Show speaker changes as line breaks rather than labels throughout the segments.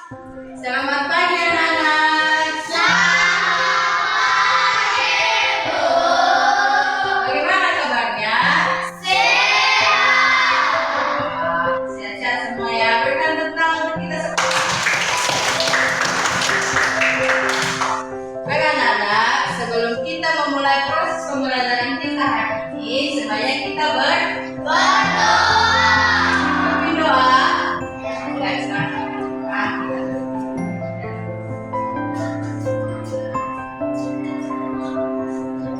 Selamat pagi anak-anak.
Selamat Ibu.
Bagaimana kabarnya?
Sehat.
Sehat-sehat semua ya. Berikan tentang untuk kita semua. Baik anak-anak, sebelum kita memulai proses pembelajaran kita hari ini, sebaiknya kita
Berdoa.
berdoa. Baik, sekarang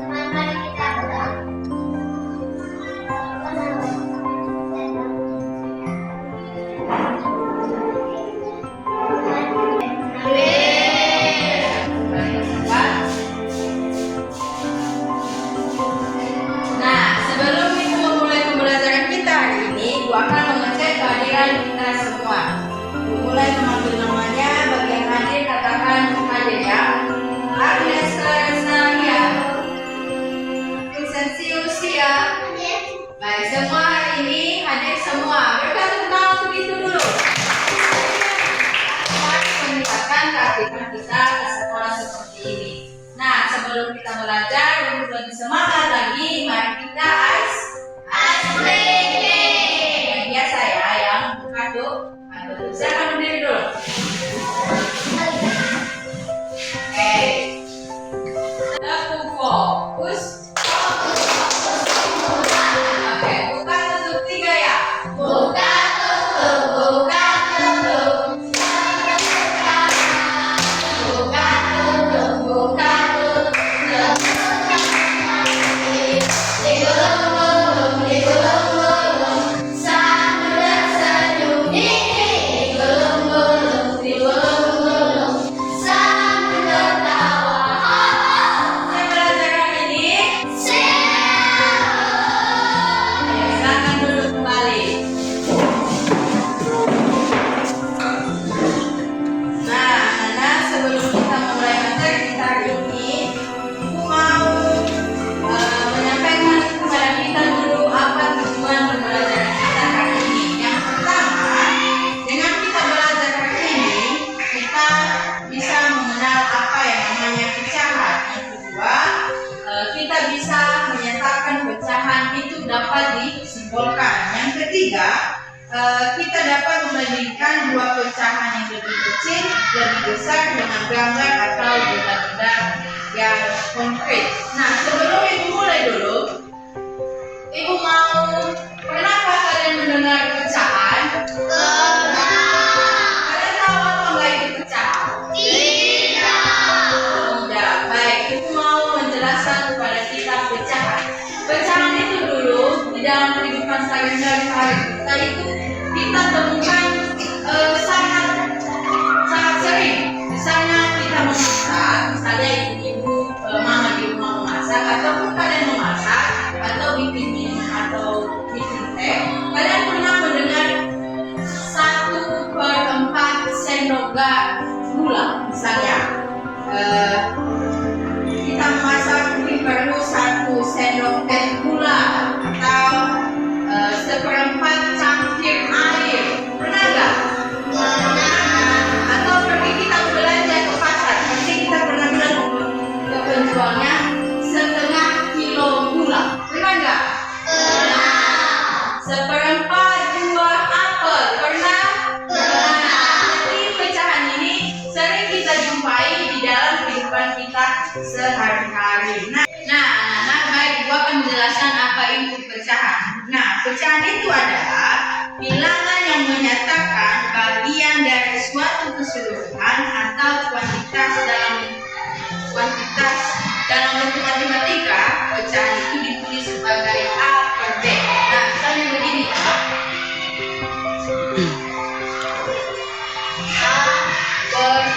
Mari kita berdoa.
Nah, sebelum kita memulai pembelajaran kita hari ini, Ibu akan mengecek kehadiran kita semua. Ibu mulai memanggil namanya, bagi yang hadir katakan hadir ya. Agnes Clarissa ya. Vincent Usia. Baik, semua hari ini hadir semua. Berikan tepuk tangan untuk itu dulu. Mari meningkatkan keaktifan kita ke sekolah seperti ini. Nah, sebelum kita belajar untuk lebih semangat lagi, mari kita ice
breaking.
yang biasa ya, yang kado. Silakan berdiri dulu. Oke. Teguh fokus. Oke, buka tutup 3 ya.
Buka tutup, buka tutup. Buka tutup, buka tutup. Digulung-gulung, digulung-gulung. Sambil senyum dingin. Digulung-gulung, digulung-gulung. Sambil tertawa.
Saya belajar hari ini. Silakan duduk kembali. Nah, anak-anak, sebelum kita mulai materi kita hari ini, Ibu mau menyampaikan kepada kita dulu apa tujuan pembelajaran kita hari ini. Yang pertama, dengan kita belajar hari ini, kita bisa mengenal apa yang namanya pecahan. Yang kedua, kita bisa menyatakan pecahan itu dapat disimbolkan. Yang ketiga, kita dapat membandingkan dua pecahan yang lebih kecil, lebih besar dengan gambar atau benda-benda yang konkret. Nah, sebelum Ibu mulai dulu, Ibu mau, pernahkah kalian mendengar pecahan? Kalian tahu apa enggak itu pecahan? Tidak. Baik, Ibu mau menjelaskan kepada kita pecahan. Pecahan itu dulu di dalam kehidupan sehari-hari kita itu kita temukan sangat sering. Misalnya kita memasak, misalnya ibu mama di rumah memasak, ataupun kalian memasak atau bikin minum atau bikin teh, kalian pernah mendengar 1/4 sendok gula misalnya. Kita memasak mungkin perlu 1 sendok teh gula atau 1/4 cangkir air. Pernah nggak? Atau pergi kita belanja ke pasar, pasti kita pernah bilang ke penjualnya 1/2 kilo gula. Pernah nggak? 1/4 buah apel. Pernah? Jadi pecahan ini sering kita jumpai di dalam kehidupan kita sehari-hari. Nah, anak-anak, baik, Ibu akan menjelaskan apa itu pecahan. Nah, pecahan itu adalah bilangan yang menyatakan bagian dari suatu keseluruhan atau kuantitas dalam bentuk matematika. Pecahan itu ditulis sebagai A per B. Nah, misalnya begini ya. A per B.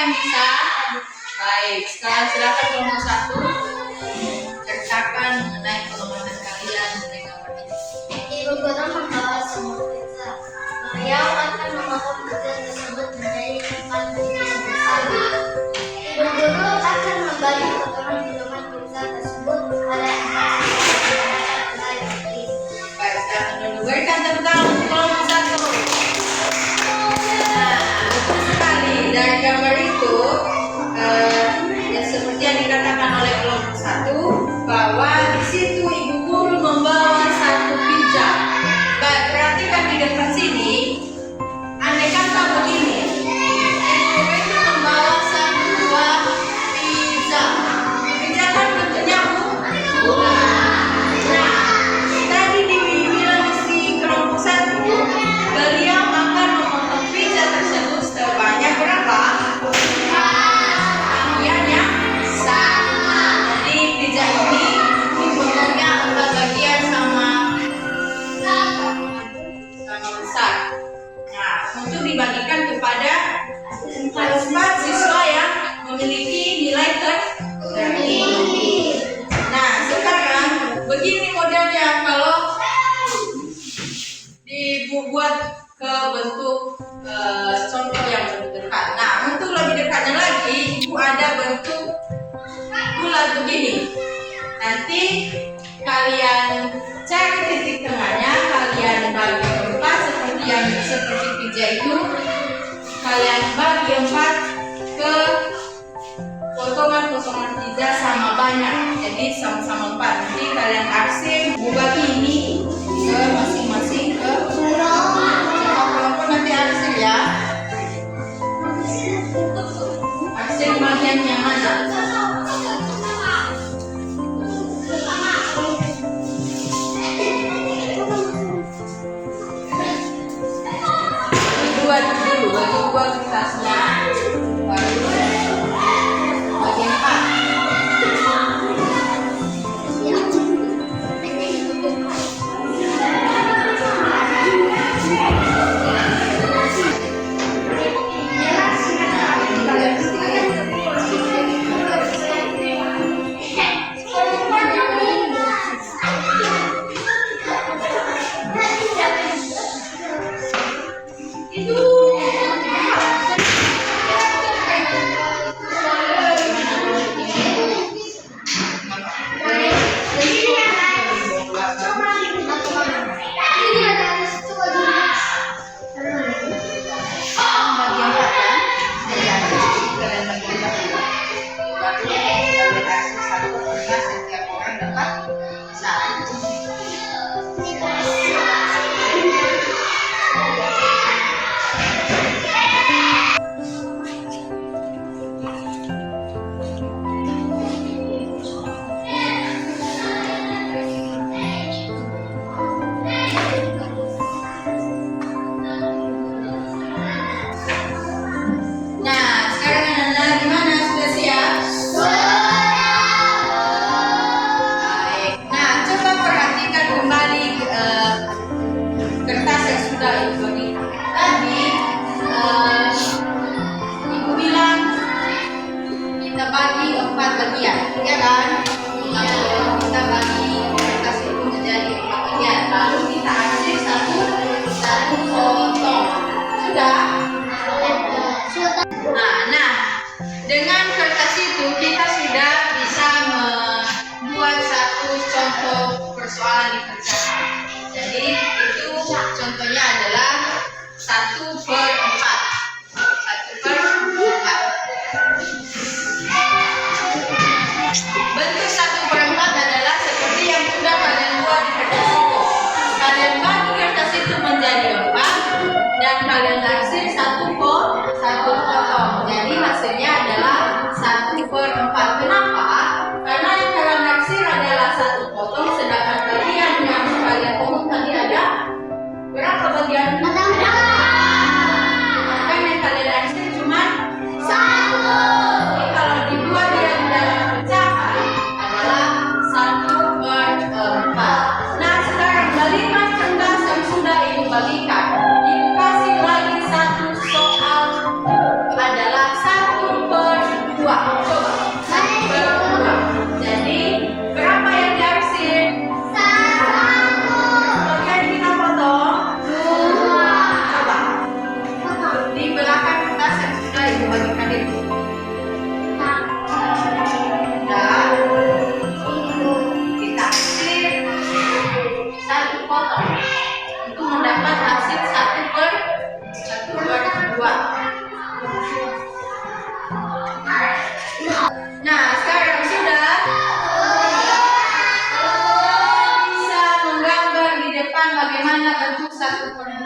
yang bisa? Baik, sekarang silakan kelompok 1 ceritakan mengenai kelemahan kalian mengenai gambar ini.
Ibu guru membawa semua pizza. Beliau akan memotong pizza tersebut menjadi 4 pizza bersama. Ibu guru akan membagi potongan-potongan pizza tersebut pada 4
Baik, sekarang dulu berikan tentang kelompok 1. Nah, betul sekali dari gambar itu ya seperti yang dikatakan oleh kelompok 1 bahwa di situ ibu guru membawa 1 pizza. Baik, perhatikan di depan sini. Andai kata begini, ibu guru itu membawa 1 buah pizza. Pizza kan bentuknya Nah, tadi dibilang di kelompok 1, beliau akan memotong pizza tersebut sebanyak berapa? Bagiannya sama. Jadi pizza ini dipotongnya 4 bagian sama besar. Nah, untuk dibagikan kepada 4 siswa yang memiliki nilai tertinggi. Nah, sekarang begini modelnya kalau dibuat ke bentuk contoh yang lebih dekat. Nah, untuk lebih dekatnya lagi, ibu ada bentuk bulat begini. Nanti kalian cari titik tengahnya, kalian bagi 4 seperti pizza itu. Kalian bagi 4 ke potongan-potongan pizza sama banyak, jadi sama-sama 4. Nanti kalian arsip bagi ini ke masing-masing ke kelompok, nanti arsip ya. Arsip bagian yang mana? Bagi dua kertasnya, baru bagian 4.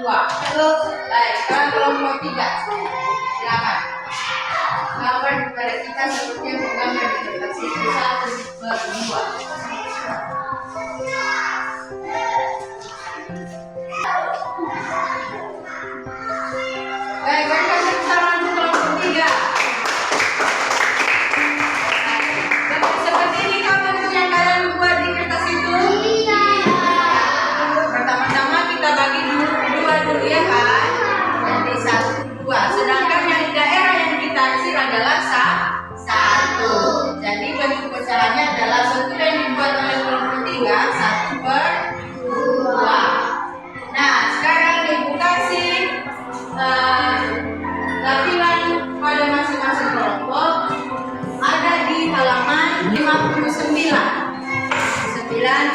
Baik, sekarang kelompok 3. Silakan. Gambar kepada kita seperti yang menggambar di kertas itu 1, 2. Baik, berikan tepuk tangan untuk kelompok 3. Seperti ini kah bentuk yang kalian buat di kertas itu? Pertama-tama kita bagi dua dulu ya kan? Nanti 1, 2. Sedangkan yang di daerah yang kita arsir adalah 1. Jadi bentuk pecahannya adalah bentuk yang dibuat oleh kelompok 3, 1/2. Nah, sekarang Ibu kasih latihan pada masing-masing kelompok ada di halaman 59.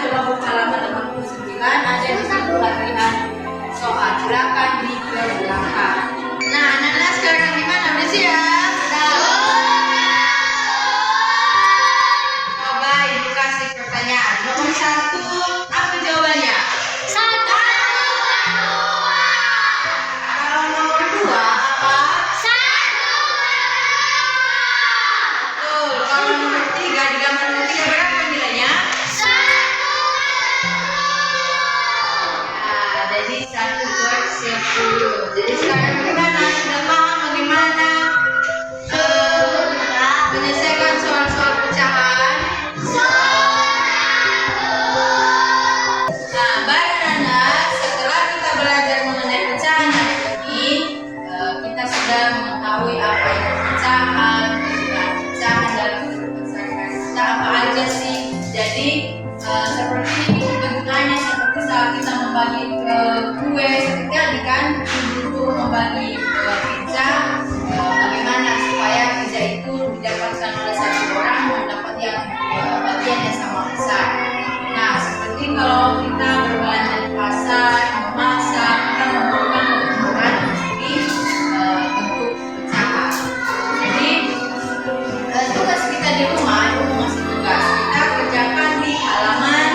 Coba buka halaman 59, ada di situ latihan soal. Silakan dikerjakan. Nah, anak-anak sekarang gimana? Udah siap? Coba Ibu kasih pertanyaan. Nomor 1, apa jawabannya? Kalau nomor 2, apa? Betul. Kalau nomor 3, di gambar nomor 3 berapa nilainya? Ya, jadi 1/10. Jadi sekarang bagaimana? Sudah paham bagaimana menyelesaikan soal-soal pecahan? Nah, baik anak, setelah kita belajar mengenai pecahan hari ini, kita sudah mengetahui apa itu pecahan, pecahan dalam keseharian kita apa aja sih. Jadi seperti itu bentukannya seperti saat kita membagi kue seperti tadi kan, Ibu membagi pizza, bagaimana supaya pizza itu didapatkan oleh satu orang mendapat yang bagian yang sama besar. Nah, seperti kalau kita berbelanja di pasar, memasak, kita memerlukan ukuran di bentuk pecahan. Jadi tugas kita di rumah itu masih tugas kita kerjakan di halaman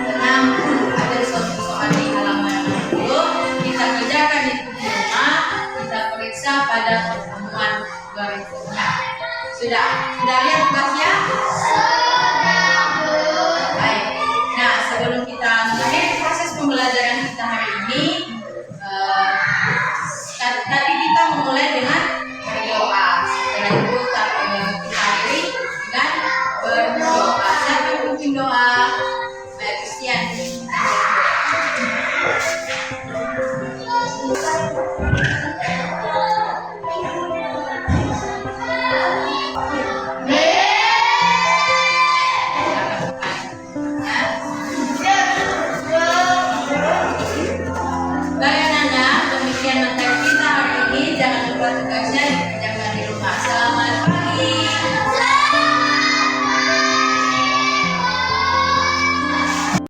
60. Ada suatu soal di halaman 60. Kita kerjakan di rumah, kita periksa pada pertemuan berikutnya. Sudah lihat tugasnya?